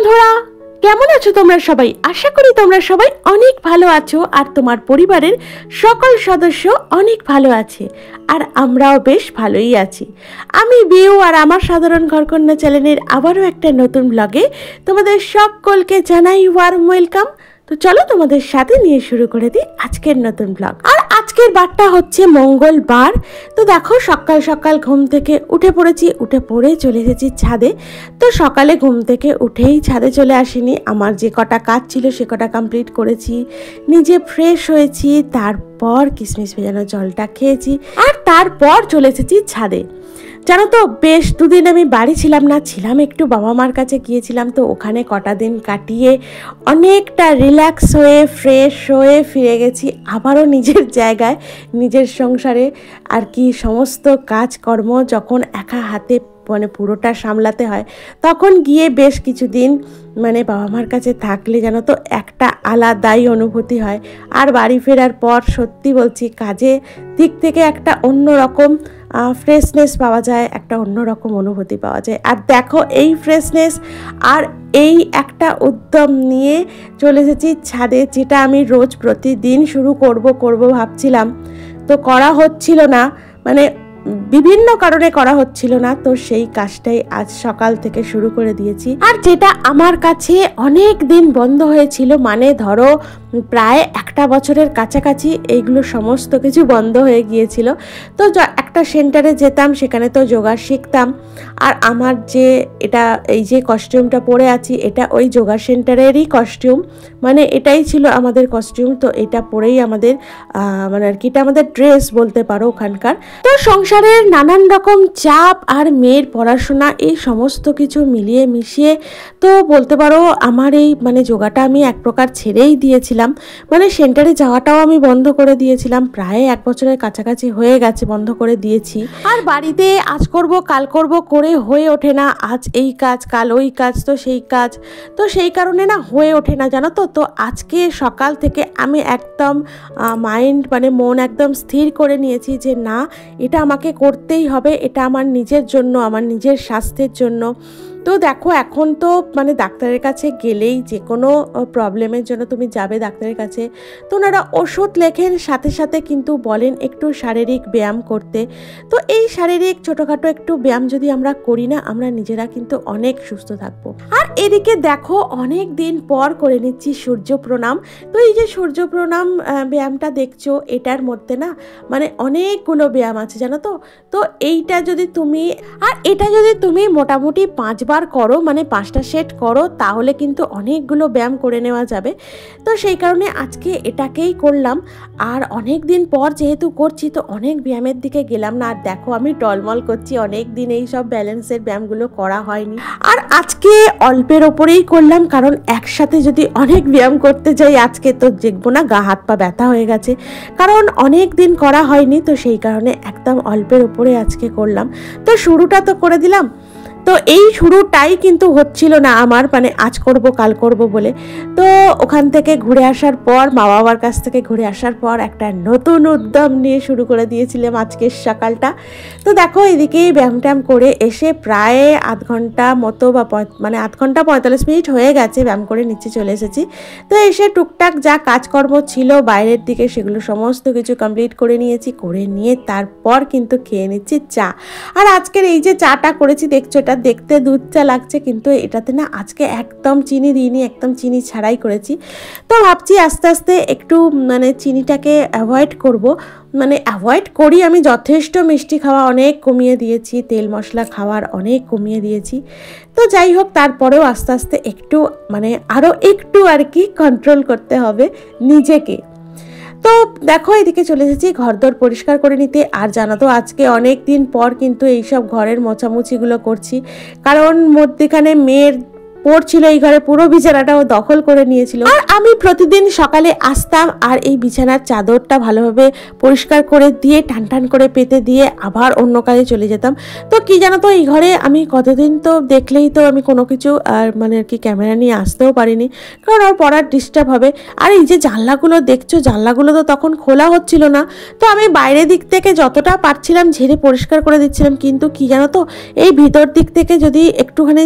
বন্ধুরা, কেমন আছো তোমরা সবাই? আশা করি তোমরা সবাই অনেক ভালো আছো আর তোমার পরিবারের সকল সদস্য অনেক ভালো আছে। আর আমরাও বেশ ভালোই আছি। আমি বিউ আর আমার সাধারণ ঘরকন্যা চ্যানেলের আবারও একটা নতুন ব্লগে তোমাদের সকলকে জানাই ওয়ার্ম ওয়েলকাম। তো চলো তোমাদের সাথে নিয়ে শুরু করে দিই আজকের নতুন ব্লগ। আর আজকের বারটা হচ্ছে মঙ্গলবার। তো দেখো সকাল সকাল ঘুম থেকে উঠে পড়েছি, উঠে পড়ে চলে এসেছি ছাদে। তো সকালে ঘুম থেকে উঠেই ছাদে চলে আসিনি, আমার যে কটা কাজ ছিল সে কটা কমপ্লিট করেছি, নিজে ফ্রেশ হয়েছি, তারপর কিশমিশ ভেজানো জলটা খেয়েছি আর তারপর চলে এসেছি ছাদে। জানো তো বেশ দুদিন আমি বাড়ি ছিলাম না, ছিলাম একটু বাবা মার কাছে গিয়েছিলাম। তো ওখানে কটা দিন কাটিয়ে অনেকটা রিল্যাক্স হয়ে ফ্রেশ হয়ে ফিরে গেছি আবারও নিজের জায়গায়, নিজের সংসারে। আর কি সমস্ত কাজকর্ম যখন একা হাতে মানে পুরোটা সামলাতে হয়, তখন গিয়ে বেশ কিছুদিন মানে বাবা মার কাছে থাকলে জানো তো একটা আলাদাই অনুভূতি হয়। আর বাড়ি ফেরার পর সত্যি বলছি কাজে দিক থেকে একটা অন্যরকম ফ্রেশনেস পাওয়া যায়, একটা অন্যরকম অনুভূতি পাওয়া যায়। আর দেখো এই ফ্রেশনেস আর এই একটা উদ্যম নিয়ে চলে এসেছি ছাদে, যেটা আমি রোজ প্রতিদিন শুরু করব ভাবছিলাম, তো করা হচ্ছিল না, মানে বিভিন্ন কারণে করা হচ্ছিল না। তো সেই কাজটাই আজ সকাল থেকে শুরু করে দিয়েছি। আর যেটা আমার কাছে অনেক দিন বন্ধ হয়েছিল, মানে ধরো প্রায় একটা বছরের কাছাকাছি এইগুলো সমস্ত কিছু বন্ধ হয়ে গিয়েছিল। তো একটা সেন্টারে যেতাম, সেখানে তো যোগা শিখতাম। আর আমার যে এটা এই যে কস্টিউমটা পরে আছি, এটা ওই যোগা সেন্টারেরই কস্টিউম, মানে এটাই ছিল আমাদের কস্টিউম। তো এটা পরেই আমাদের মানে আর কি এটা আমাদের ড্রেস বলতে পারো ওখানকার। তো সংসারের নানান রকম চাপ আর মেয়ের পড়াশোনা এই সমস্ত কিছু মিলিয়ে মিশিয়ে তো বলতে পারো আমার এই মানে যোগাটা আমি এক প্রকার ছেড়েই দিয়েছিলাম, মানে সেন্টারে যাওয়াটাও আমি বন্ধ করে দিয়েছিলাম। প্রায় এক বছরের কাছাকাছি হয়ে গেছে বন্ধ করে দিয়েছি। আর বাড়িতে আজ করব কাল করব করে হয়ে ওঠে না, আজ এই কাজ কাল ওই কাজ, তো সেই কাজ, তো সেই কারণে না হয়ে ওঠে না জানো তো। তো আজকে সকাল থেকে আমি একদম মাইন্ড মানে মন একদম স্থির করে নিয়েছি যে না, এটা আমাকে করতেই হবে, এটা আমার নিজের জন্য, আমার নিজের স্বাস্থ্যের জন্য। তো দেখো এখন তো মানে ডাক্তারের কাছে গেলেই যে কোনো প্রবলেমের জন্য তুমি যাবে ডাক্তারের কাছে, তো ওনারা ওষুধ লেখেন, সাথে সাথে কিন্তু বলেন একটু শারীরিক ব্যায়াম করতে। তো এই শারীরিক ছোটোখাটো একটু ব্যায়াম যদি আমরা করি না, আমরা নিজেরা কিন্তু অনেক সুস্থ থাকবো। আর এদিকে দেখো অনেক দিন পর করে নিচ্ছি সূর্য প্রণাম। তো এই যে সূর্য প্রণাম ব্যায়ামটা দেখছো, এটার মধ্যে না মানে অনেকগুলো ব্যায়াম আছে জানো তো। তো এইটা যদি তুমি এটা যদি তুমি মোটামুটি 5 বার করো, মানে 5টা সেট করো, তাহলে কিন্তু অনেকগুলো ব্যায়াম করে নেওয়া যাবে। তো সেই কারণে আজকে এটাকেই করলাম। আর অনেক দিন পর যেহেতু করছি, তো অনেক ব্যায়ামের দিকে গেলাম না। আর দেখো আমি টলমল করছি, অনেক দিন এই সব ব্যালেন্সের ব্যায়ামগুলো করা হয়নি। আর আজকে অল্পের ওপরেই করলাম, কারণ একসাথে যদি অনেক ব্যায়াম করতে যাই আজকে তো দেখবো না গা হাত পা ব্যথা হয়ে গেছে, কারণ অনেক দিন করা হয়নি। তো সেই কারণে একদম অল্পের ওপরে আজকে করলাম। তো শুরুটা তো করে দিলাম। তো এই শুরুটাই কিন্তু হচ্ছিল না আমার, মানে আজ করব কাল করব বলে। তো ওখান থেকে ঘুরে আসার পর, মা বাবার কাছ থেকে ঘুরে আসার পর একটা নতুন উদ্যম নিয়ে শুরু করে দিয়েছিলাম আজকের সকালটা। তো দেখো এদিকে ব্যায়াম ট্যায়াম করে এসে প্রায় আধ ঘন্টা মতো বা মানে আধ ঘন্টা 45 মিনিট হয়ে গেছে ব্যায়াম করে নিচে চলে এসেছি। তো এসে টুকটাক যা কাজকর্ম ছিল বাইরের দিকে, সেগুলো সমস্ত কিছু কমপ্লিট করে নিয়েছি, করে নিয়ে তারপর কিন্তু খেয়ে নিচ্ছি চা। আর আজকের এই যে চাটা করেছি দেখছো, এটা দেখতে দুধ চা লাগছে, কিন্তু এটাতে না আজকে একদম চিনি দিইনি, একদম চিনি ছাড়াই করেছি। তো ভাবছি আস্তে আস্তে একটু মানে চিনিটাকে অ্যাভয়েড করব, মানে অ্যাভয়েড করি আমি, যথেষ্ট মিষ্টি খাওয়া অনেক কমিয়ে দিয়েছি, তেল মশলা খাওয়ার অনেক কমিয়ে দিয়েছি। তো যাই হোক তারপরেও আস্তে আস্তে একটু মানে আরও একটু আর কি কন্ট্রোল করতে হবে নিজেকে। তো দেখো এদিকে চলে এসেছি ঘরদোর পরিষ্কার করে নিতে। আর জানো তো আজকে অনেক দিন পর কিন্তু এইসব ঘরের মোছামুছিগুলো করছি, কারণ মধ্যেখানে মেয়ের পড়ছিল এই ঘরে, পুরো বিছানাটাও দখল করে নিয়েছিল। আর আমি প্রতিদিন সকালে আসতাম আর এই বিছানার চাদরটা ভালোভাবে পরিষ্কার করে দিয়ে টান টান করে পেতে দিয়ে আবার অন্য কাজে চলে যেতাম। তো কি জানো তো এই ঘরে আমি কতদিন তো দেখলেই তো আমি কোনো কিছু আর মানে আর কি ক্যামেরা নিয়ে আসতেও পারিনি, কারণ আর পড়ার ডিস্টার্ব হবে। আর এই যে জানলাগুলো দেখছো, জানলাগুলো তো তখন খোলা হচ্ছিল না। তো আমি বাইরের দিক থেকে যতটা পারছিলাম ঝেড়ে পরিষ্কার করে দিচ্ছিলাম, কিন্তু কি জানো তো এই ভিতর দিক থেকে যদি একটুখানি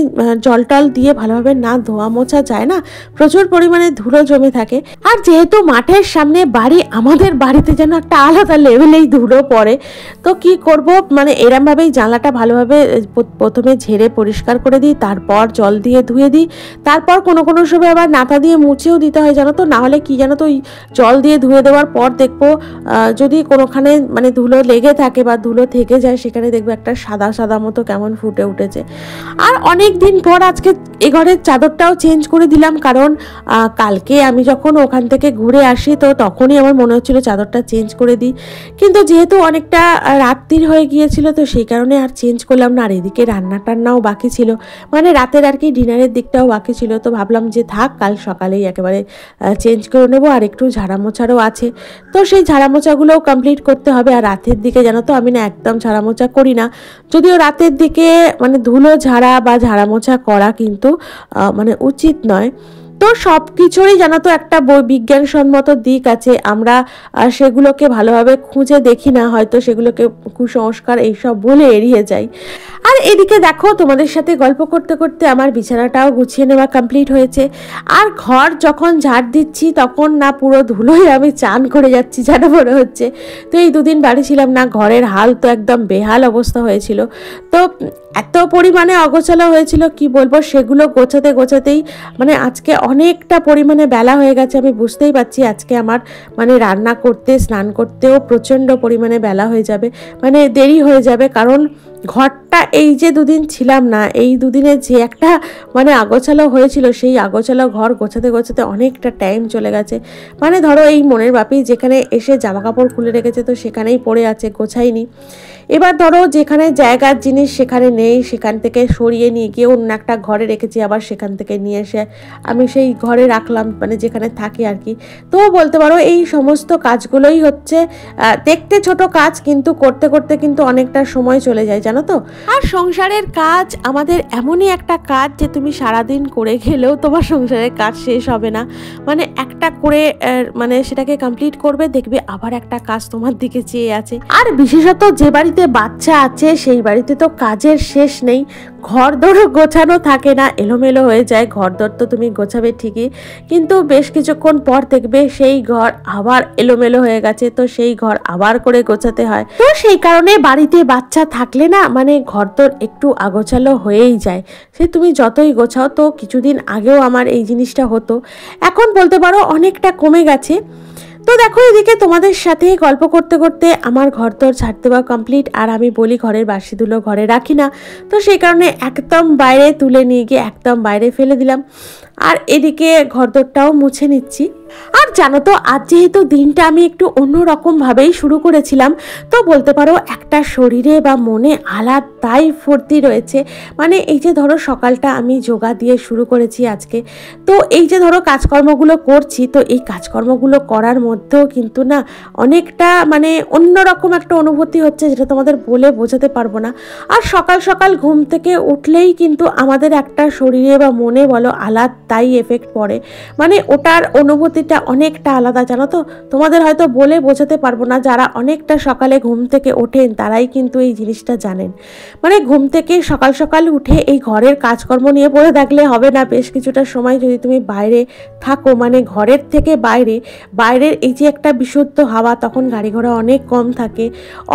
জল টল দিয়ে ভালো ভালোভাবে না ধোয়া মোছা যায় না, প্রচুর পরিমাণে ধুলো জমে থাকে। আর যেহেতু মাঠের সামনে বাড়ি, আমাদের বাড়িতে যেন একটা আলাদা লেভেলেই ধুলো পড়ে। তো কি করব, মানে এরমভাবেই জানলাটা ভালোভাবে প্রথমে ঝেড়ে পরিষ্কার করে দিই, তারপর জল দিয়ে ধুয়ে দিই, তারপর কোনো কোনো সময় আবার নাতা দিয়ে মুছেও দিতে হয় জানো তো। না হলে কি জানো তো, ওই জল দিয়ে ধুয়ে দেওয়ার পর দেখবো যদি কোনোখানে মানে ধুলো লেগে থাকে বা ধুলো থেকে যায়, সেখানে দেখবো একটা সাদা সাদা মতো কেমন ফুটে উঠেছে। আর অনেক দিন পর আজকে এ ঘরের চাদরটাও চেঞ্জ করে দিলাম, কারণ কালকে আমি যখন ওখান থেকে ঘুরে আসি তো তখনই আমার মনে হচ্ছিল চাদরটা চেঞ্জ করে দিই, কিন্তু যেহেতু অনেকটা রাত্রির হয়ে গিয়েছিল তো সেই কারণে আর চেঞ্জ করলাম না। আর এদিকে রান্না টান্নাও বাকি ছিল, মানে রাতের আর কি ডিনারের দিকটাও বাকি ছিল। তো ভাবলাম যে থাক, কাল সকালেই একেবারে চেঞ্জ করে নেবো। আর একটু ঝাড়া মোছারও আছে, তো সেই ঝাড়া মোছাগুলোও কমপ্লিট করতে হবে। আর রাতের দিকে জানো তো আমি না একদম ঝাড়া মোছা করি না, যদিও রাতের দিকে মানে ধুলো ঝাড়া বা ঝাড়া মোছা করা কিন্তু মানে উচিত নয়। তো সব কিছুরই জানো তো একটা বিজ্ঞানসম্মত দিক আছে, আমরা সেগুলোকে ভালোভাবে খুঁজে দেখি না, হয়তো সেগুলোকে কুসংস্কার এইসব বলে এড়িয়ে যাই। আর এদিকে দেখো, তোমাদের সাথে গল্প করতে করতে আমার বিছানাটাও গুছিয়ে নেওয়া কমপ্লিট হয়েছে। আর ঘর যখন ঝাড় দিচ্ছি তখন না পুরো ধুলোয় আমি চান করে যাচ্ছি যেন মনে হচ্ছে। তো এই দুদিন বাড়ি ছিলাম না, ঘরের হাল তো একদম বেহাল অবস্থা হয়েছিল। তো এত পরিমাণে অগোছালো হয়েছিল কি বলবো, সেগুলো গোছাতে গোছাতেই মানে আজকে অনেকটা পরিমাণে বেলা হয়ে গেছে। আমি বুঝতেই পারছি আজকে আমার মানে রান্না করতে স্নান করতেও প্রচণ্ড পরিমাণে বেলা হয়ে যাবে, মানে দেরি হয়ে যাবে। কারণ ঘরটা এই যে দুদিন ছিলাম না, এই দুদিনে যে একটা মানে আগোছালো হয়েছিল, সেই আগোছালো ঘর গোছাতে গোছাতে অনেকটা টাইম চলে গেছে। মানে ধরো এই মনের বাপি যেখানে এসে জামা কাপড় খুলে রেখেছে তো সেখানেই পড়ে আছে, গোছাইনি। এবার ধরো যেখানে জায়গার জিনিস সেখানে নেই, সেখান থেকে সরিয়ে নিয়ে গিয়ে অন্য একটা ঘরে রেখেছি, আবার সেখান থেকে নিয়ে এসে আমি সেই ঘরে রাখলাম, মানে যেখানে থাকি আর কি। তো বলতে পারো এই সমস্ত কাজগুলোই হচ্ছে দেখতে ছোট কাজ, কিন্তু করতে করতে কিন্তু অনেকটা সময় চলে যায় জানো তো। আর সংসারের কাজ আমাদের এমনই একটা কাজ যে তুমি সারাদিন করে গেলেও তোমার সংসারের কাজ শেষ হবে না, মানে একটা করে মানে সেটাকে কমপ্লিট করবে, দেখবে আবার একটা কাজ তোমার দিকে চেয়ে আছে। আর বিশেষত যে বাড়িতে বাচ্চা আছে সেই বাড়িতে তো কাজের শেষ নেই, ঘর দরও গোছানো থাকে না, এলোমেলো হয়ে যায়। ঘর দর তো তুমি গোছাবে ঠিকই, কিন্তু বেশ কিছুক্ষণ পর দেখবে সেই ঘর আবার এলোমেলো হয়ে গেছে, তো সেই ঘর আবার করে গোছাতে হয়। তো সেই কারণে বাড়িতে বাচ্চা থাকলে না মানে ঘর দর একটু আগোছালো হয়েই যায়, সে তুমি যতই গোছাও। তো কিছুদিন আগেও আমার এই জিনিসটা হতো, এখন বলতে পারো অনেকটা কমে গেছে। তো দেখো এদিকে তোমাদের সাথে গল্প করতে করতে আমার ঘর দর ঝাড় দেওয়া কমপ্লিট। আর আমি বলি ঘরের বাসি ধুলো ঘরে রাখি না, তো সেই কারণে একদম বাইরে তুলে নিয়ে গিয়ে একদম বাইরে ফেলে দিলাম। আর এদিকে ঘরদোরটাও মুছে নিচ্ছি। আর জানো তো আজ যেহেতু দিনটা আমি একটু অন্যরকমভাবেই শুরু করেছিলাম, তো বলতে পারো একটা শরীরে বা মনে আলাদাই ফুর্তি রয়েছে। মানে এই যে ধরো সকালটা আমি যোগা দিয়ে শুরু করেছি আজকে, তো এই যে ধরো কাজকর্মগুলো করছি, তো এই কাজকর্মগুলো করার মধ্যেও কিন্তু না অনেকটা মানে অন্যরকম একটা অনুভূতি হচ্ছে, যেটা তোমাদের বলে বোঝাতে পারবো না। আর সকাল সকাল ঘুম থেকে উঠলেই কিন্তু আমাদের একটা শরীরে বা মনে বলো আলাদাই এফেক্ট পড়ে, মানে ওটার অনুভূতিটা অনেকটা আলাদা জানো তো। তোমাদের হয়তো বলে বোঝাতে পারবো না, যারা অনেকটা সকালে ঘুম থেকে ওঠেন তারাই কিন্তু এই জিনিসটা জানেন। মানে ঘুম থেকে সকাল সকাল উঠে এই ঘরের কাজকর্ম নিয়ে পড়ে থাকলে হবে না, বেশ কিছুটা সময় যদি তুমি বাইরে থাকো, মানে ঘরের থেকে বাইরের এই যে একটা বিশুদ্ধ হাওয়া, তখন গাড়ি ঘোড়া অনেক কম থাকে,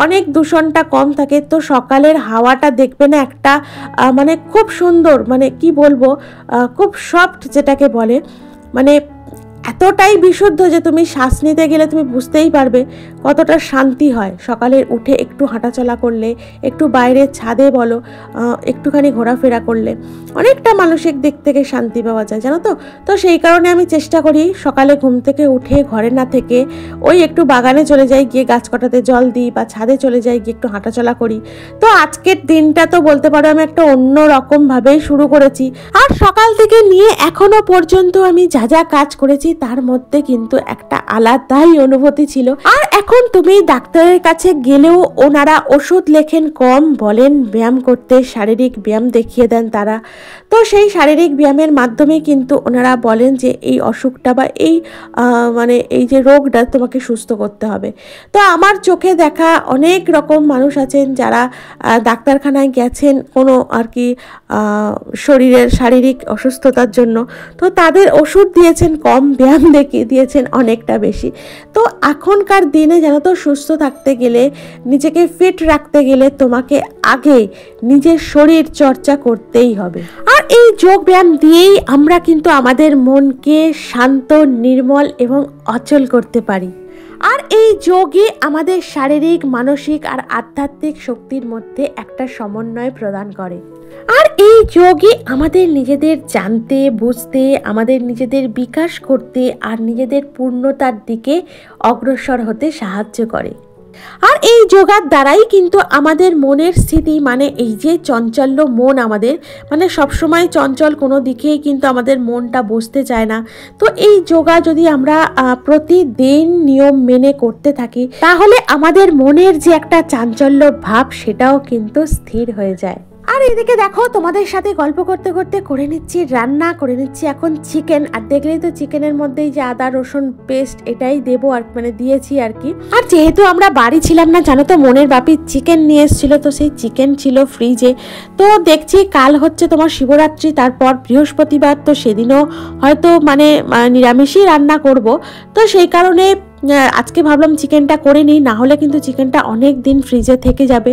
অনেক দূষণটা কম থাকে। তো সকালের হাওয়াটা দেখবে না একটা মানে খুব সুন্দর, মানে কি বলবো, খুব সফট যেটাকে বলে, মানে এতটাই বিশুদ্ধ যে তুমি শ্বাস নিতে গেলে তুমি বুঝতেই পারবে কতটা শান্তি হয়। সকালে উঠে একটু হাঁটাচলা করলে, একটু বাইরের ছাদে বলো একটুখানি ঘোরাফেরা করলে অনেকটা মানসিক দিক থেকে শান্তি পাওয়া যায় জানো তো। তো সেই কারণে আমি চেষ্টা করি সকালে ঘুম থেকে উঠে ঘরে না থেকে ওই একটু বাগানে চলে যাই, গিয়ে গাছ কাটাতে জল দিই, বা ছাদে চলে যাই, গিয়ে একটু হাঁটাচলা করি। তো আজকের দিনটা তো বলতে পারো আমি একটা অন্য রকম ভাবেই শুরু করেছি। আর সকাল থেকে নিয়ে এখনো পর্যন্ত আমি যা যা কাজ করেছি তার মধ্যে কিন্তু একটা আলাদাই অনুভূতি ছিল। আর এখন তুমি ডাক্তারের কাছে গেলেও ওনারা ওষুধ লেখেন কম, বলেন ব্যায়াম করতে, শারীরিক ব্যায়াম দেখিয়ে দেন তারা। তো সেই শারীরিক ব্যায়ামের মাধ্যমে কিন্তু ওনারা বলেন যে এই অসুখটা বা এই মানে এই যে রোগটা তোমাকে সুস্থ করতে হবে। তো আমার চোখে দেখা অনেক রকম মানুষ আছেন যারা ডাক্তারখানায় গেছেন কোনো আর কি শরীরের শারীরিক অসুস্থতার জন্য, তো তাদের ওষুধ দিয়েছেন কম, ব্যায়াম দেখিয়ে দিয়েছেন অনেকটা বেশি। তো এখনকার দিনে জানো তো সুস্থ থাকতে গেলে, নিজেকে ফিট রাখতে গেলে তোমাকে আগে নিজের শরীর চর্চা করতেই হবে। আর এই যোগ ব্যায়াম দিয়েই আমরা কিন্তু আমাদের মনকে শান্ত, নির্মল এবং অচল করতে পারি। আর এই যোগই আমাদের শারীরিক, মানসিক আর আধ্যাত্মিক শক্তির মধ্যে একটা সমন্বয় প্রদান করে। আর এই যোগই আমাদের নিজেদের জানতে, বুঝতে, আমাদের নিজেদের বিকাশ করতে আর নিজেদের পূর্ণতার দিকে অগ্রসর হতে সাহায্য করে। আর এই যোগার দ্বারাই কিন্তু আমাদের মনের স্থিতি, মানে এই যে চঞ্চল্য মন আমাদের, মানে সবসময় চঞ্চল কোনো দিকেই কিন্তু আমাদের মনটা বসতে চায় না। তো এই যোগা যদি আমরা প্রতিদিন নিয়ম মেনে করতে থাকি তাহলে আমাদের মনের যে একটা চাঞ্চল্য ভাব সেটাও কিন্তু স্থির হয়ে যায়। আর এদিকে দেখো তোমাদের সাথে গল্প করতে করতে করে নিচ্ছি রান্না, করে নিচ্ছি এখন চিকেন। আর দেখলেই তো চিকেনের মধ্যেই যে আদা রসুন পেস্ট এটাই দেবো আর মানে দিয়েছি আর কি। আর যেহেতু আমরা বাড়ি ছিলাম না জানো তো, মনের বাপি চিকেন নিয়ে এসেছিল, তো সেই চিকেন ছিল ফ্রিজে। তো দেখছি কাল হচ্ছে তোমার শিবরাত্রি, তারপর বৃহস্পতিবার, তো সেদিনও হয়তো মানে নিরামিষই রান্না করব। তো সেই কারণে আজকে ভাবলাম চিকেনটা করে নিই, না হলে কিন্তু চিকেনটা অনেক দিন ফ্রিজে থেকে যাবে।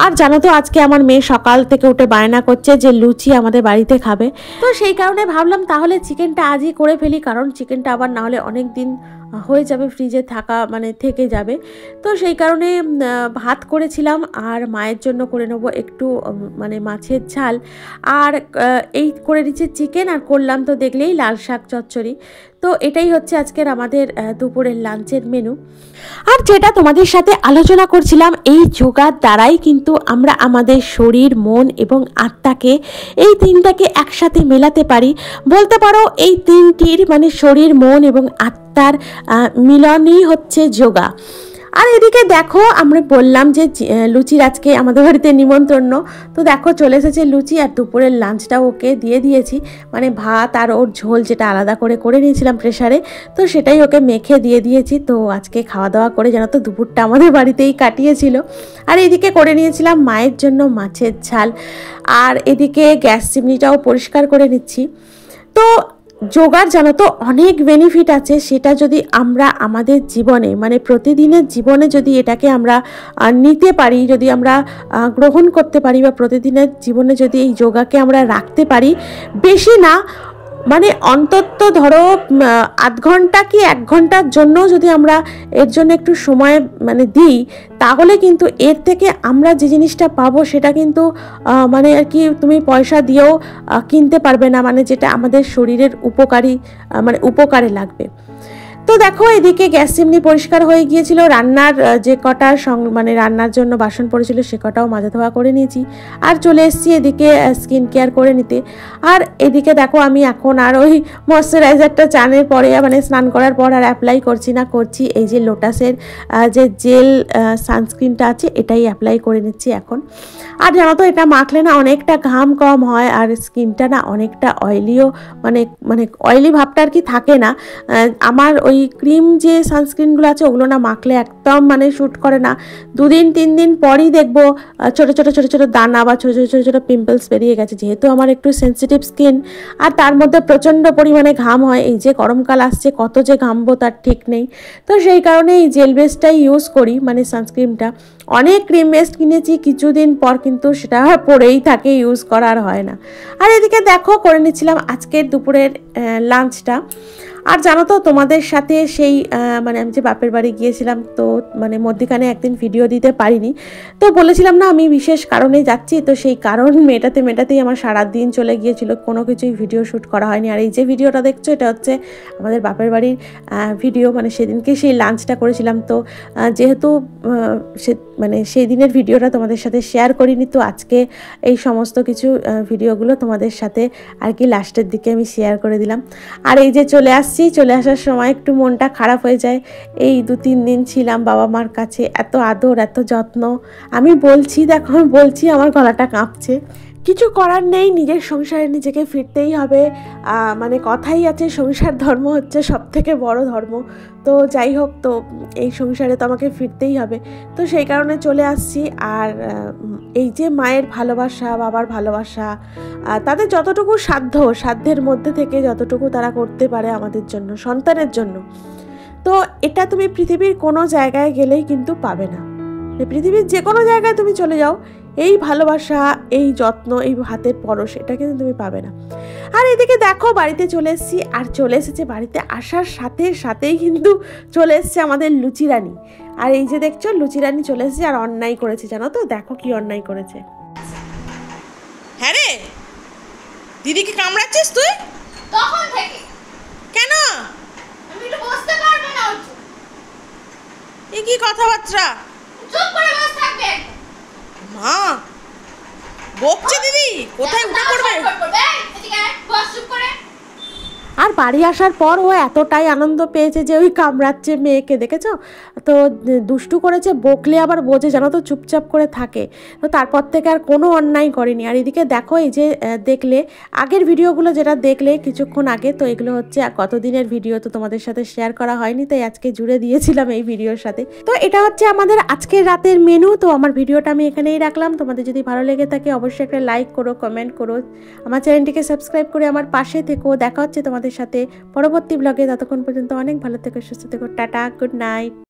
আর জানো তো আজকে আমার মেয়ে সকাল থেকে উঠে বায়না করছে যে লুচি আমাদের বাড়িতে খাবে। তো সেই কারণে ভাবলাম তাহলে চিকেনটা আজই করে ফেলি, কারণ চিকেনটা আবার না হলে অনেক দিন হয়ে যাবে ফ্রিজে থাকা, মানে থেকে যাবে। তো সেই কারণে ভাত করেছিলাম আর মায়ের জন্য করে নেবো একটু মানে মাছের ঝাল, আর এই করে দিচ্ছি চিকেন, আর করলাম তো দেখলেই লাল শাক চচ্চড়ি। তো এটাই হচ্ছে আজকের আমাদের দুপুরের লাঞ্চের মেনু। আর যেটা তোমাদের সাথে আলোচনা করছিলাম, এই যোগার দ্বারাই কিন্তু আমরা আমাদের শরীর, মন এবং আত্মাকে, এই তিনটাকে একসাথে মেলাতে পারি। বলতে পারো এই তিনটির মানে শরীর, মন এবং আত্মার মিলনই হচ্ছে যোগা। আর এদিকে দেখো আমরা বললাম যে লুচির আজকে আমাদের বাড়িতে নিমন্ত্রণ, তো দেখো চলে এসেছে লুচি, আর দুপুরের লাঞ্চটাও ওকে দিয়ে দিয়েছি, মানে ভাত আর ওর ঝোল যেটা আলাদা করে নিয়েছিলাম প্রেসারে, তো সেটাই ওকে মেখে দিয়ে দিয়েছি। তো আজকে খাওয়া দাওয়া করে জানো তো দুপুরটা আমাদের বাড়িতেই কাটিয়েছিল। আর এদিকে করে নিয়েছিলাম মায়ের জন্য মাছের ঝাল, আর এদিকে গ্যাস চিমনিটাও পরিষ্কার করে নিচ্ছি। তো যোগার জানো তো অনেক বেনিফিট আছে, সেটা যদি আমরা আমাদের জীবনে মানে প্রতিদিনের জীবনে যদি এটাকে আমরা নিতে পারি, যদি আমরা গ্রহণ করতে পারি, বা প্রতিদিনের জীবনে যদি এই যোগাকে আমরা রাখতে পারি, বেশি না মানে অন্তত ধরো আধ ঘন্টা কি 1 ঘন্টার জন্য যদি আমরা এর জন্য একটু সময় মানে দিই, তাহলে কিন্তু এর থেকে আমরা যে জিনিসটা পাবো সেটা কিন্তু মানে আর কি তুমি পয়সা দিয়েও কিনতে পারবে না, মানে যেটা আমাদের শরীরের উপকারী মানে উপকারে লাগবে। তো দেখো এদিকে গ্যাস চিমনি পরিষ্কার হয়ে গিয়েছিল, রান্নার যে কটা মানে রান্নার জন্য বাসন পড়েছিল সে কটাও মাজা ধোয়া করে নিয়েছি, আর চলে এসেছি এদিকে স্কিন কেয়ার করে নিতে। আর এদিকে দেখো আমি এখন আর ওই ময়শ্চারাইজারটা চানের পরে মানে স্নান করার পর আর অ্যাপ্লাই করছি না, করছি এই যে লোটাসের যে জেল সানস্ক্রিনটা আছে এটাই অ্যাপ্লাই করে নিচ্ছি এখন। আর জানো তো এটা মাখলে না অনেকটা ঘাম কম হয়, আর স্কিনটা না অনেকটা অয়েলিও মানে মানে অয়েলি ভাবটা আর কি থাকে না। আমার ওই ক্রিম যে সানস্ক্রিনগুলো আছে ওগুলো না মাখলে একদম মানে শ্যুট করে না, 2 দিন 3 দিন পরই দেখবো ছোটো ছোটো দানা বা ছোটো ছোটো পিম্পলস বেরিয়ে গেছে। যেহেতু আমার একটু সেন্সিটিভ স্কিন, আর তার মধ্যে প্রচণ্ড পরিমাণে ঘাম হয়, এই যে গরমকাল আসছে কত যে ঘামবো তার ঠিক নেই, তো সেই কারণে এই জেল বেসটাই ইউজ করি মানে সানস্ক্রিনটা। অনেক ক্রিম বেস কিনেছি, কিছুদিন পর কিন্তু সেটা পরেই থাকে, ইউজ করা আর হয় না। আর এদিকে দেখো করে নিচ্ছিলাম আজকের দুপুরের লাঞ্চটা। আর জানো তো তোমাদের সাথে সেই মানে আমি যে বাপের বাড়ি গিয়েছিলাম, তো মানে মধ্যখানে একদিন ভিডিও দিতে পারিনি, তো বলেছিলাম না আমি বিশেষ কারণে যাচ্ছি, তো সেই কারণ মেটাতেই আমার সারাদিন চলে গিয়েছিল, কোনো কিছুই ভিডিও শ্যুট করা হয়নি। আর এই যে ভিডিওটা দেখছো এটা হচ্ছে আমাদের বাপের বাড়ির ভিডিও, মানে সেদিনকে সেই লাঞ্চটা করেছিলাম। তো যেহেতু মানে সেই দিনের ভিডিওটা তোমাদের সাথে শেয়ার করিনি, তো আজকে এই সমস্ত কিছু ভিডিওগুলো তোমাদের সাথে আর কি লাস্টের দিকে আমি শেয়ার করে দিলাম। আর এই যে চলে আসছি, চলে আসার সময় একটু মনটা খারাপ হয়ে যায়। এই 2-3 দিন ছিলাম বাবা মার কাছে, এত আদর এত যত্ন, আমি বলছি দেখো আমি বলছি আমার গলাটা কাঁপছে। কিছু করার নেই, নিজের সংসারে নিজেকে ফিরতেই হবে। মানে কথাই আছে সংসার ধর্ম হচ্ছে সবথেকে বড় ধর্ম। তো যাই হোক, তো এই সংসারে তো আমাকে ফিরতেই হবে, তো সেই কারণে চলে আসছি। আর এই যে মায়ের ভালোবাসা, বাবার ভালোবাসা, তাদের যতটুকু সাধ্যের মধ্যে থেকে যতটুকু তারা করতে পারে আমাদের জন্য, সন্তানের জন্য, তো এটা তুমি পৃথিবীর কোনো জায়গায় গেলেই কিন্তু পাবে না। পৃথিবীর যে কোনো জায়গায় তুমি চলে যাও, এই ভালোবাসা, এই যত্ন, এই হাতের পরশ, এটা কিন্তু তুমি পাবে না। আর এদিকে দেখো বাড়িতে চলে এসেছি, আর চলে এসেছে বাড়িতে আসার সাথে সাথেই কিন্তু চলে এসেছে আমাদের লুচিরানি। আর এই যে দেখছো লুচিরানি চলে এসেছে, আর অন্যায় করেছে জানো তো, দেখো কি অন্যায় করেছে। হ্যাঁ রে, দিদিকে কামড়াচ্ছিস তুই তখন থেকে? কেন? আমি একটু বসতে পারবো না? এ কি কথাবার্তা? চুপ করে বসে থাকবে। মা বকছে দিদি, কোথায় উঠে পড়বে? এদিকে আয়, বস চুপ করে। আর বাড়ি আসার পর ও এতটাই আনন্দ পেয়েছে যে ওই কামড়াচ্ছে মেয়েকে, দেখেছো তো, দুষ্টু করেছে, বকলে আবার বোঝে জানো তো, চুপচাপ করে থাকে। তো তারপর থেকে আর কোনো অন্যায় করেনি। আর এদিকে দেখো এই যে দেখলে আগের ভিডিওগুলো যেটা দেখলে কিছুক্ষণ আগে, তো এগুলো হচ্ছে কতদিনের ভিডিও, তো তোমাদের সাথে শেয়ার করা হয়নি, তাই আজকে জুড়ে দিয়েছিলাম এই ভিডিওর সাথে। তো এটা হচ্ছে আমাদের আজকের রাতের মেনু। তো আমার ভিডিওটা আমি এখানেই রাখলাম। তোমাদের যদি ভালো লেগে থাকে অবশ্যই একটা লাইক করো, কমেন্ট করো, আমার চ্যানেলটিকে সাবস্ক্রাইব করে আমার পাশে থেকো। দেখা হচ্ছে তোমাদের সাথে পরবর্তী ব্লগে। ততক্ষণ পর্যন্ত অনেক ভালো থেকো, সুস্থ থেকো, টাটা, গুড নাইট।